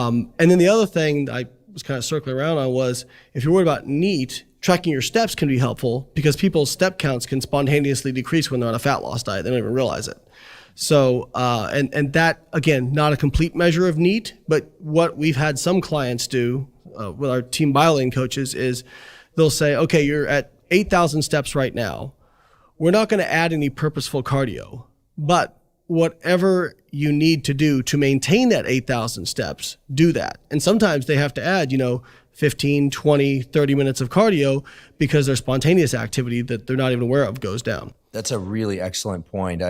And then the other thing I was kind of circling around on was, if you're worried about NEAT, tracking your steps can be helpful because people's step counts can spontaneously decrease when they're on a fat loss diet. They don't even realize it. So, and that, again, not a complete measure of NEAT, but what we've had some clients do with our team BioLane coaches is they'll say, okay, you're at 8,000 steps right now. We're not going to add any purposeful cardio, but whatever you need to do to maintain that 8,000 steps, do that. And sometimes they have to add, 15, 20, 30 minutes of cardio because their spontaneous activity that they're not even aware of goes down. That's a really excellent point.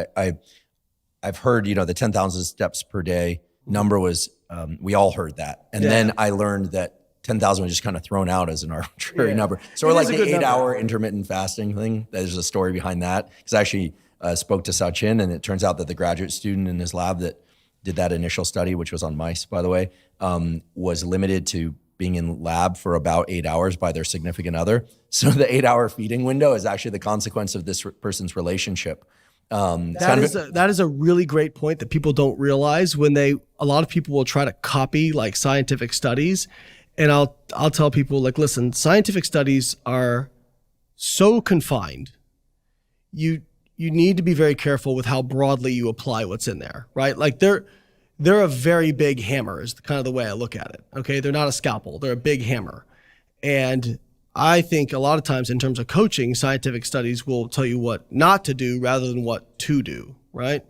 I've heard, the 10,000 steps per day number was, we all heard that. And then I learned that 10,000 was just kind of thrown out as an arbitrary number. So we're like the 8-hour intermittent fasting thing. There's a story behind that. Because I actually spoke to Sachin, and it turns out that the graduate student in his lab that did that initial study, which was on mice, by the way, was limited to being in lab for about 8 hours by their significant other. So the 8-hour feeding window is actually the consequence of this person's relationship. That is a really great point that people don't realize when a lot of people will try to copy like scientific studies. And I'll tell people, like, listen, scientific studies are so confined. You need to be very careful with how broadly you apply what's in there, right? Like they're a very big hammer is kind of the way I look at it. Okay. They're not a scalpel. They're a big hammer. And I think a lot of times in terms of coaching, scientific studies will tell you what not to do rather than what to do, right?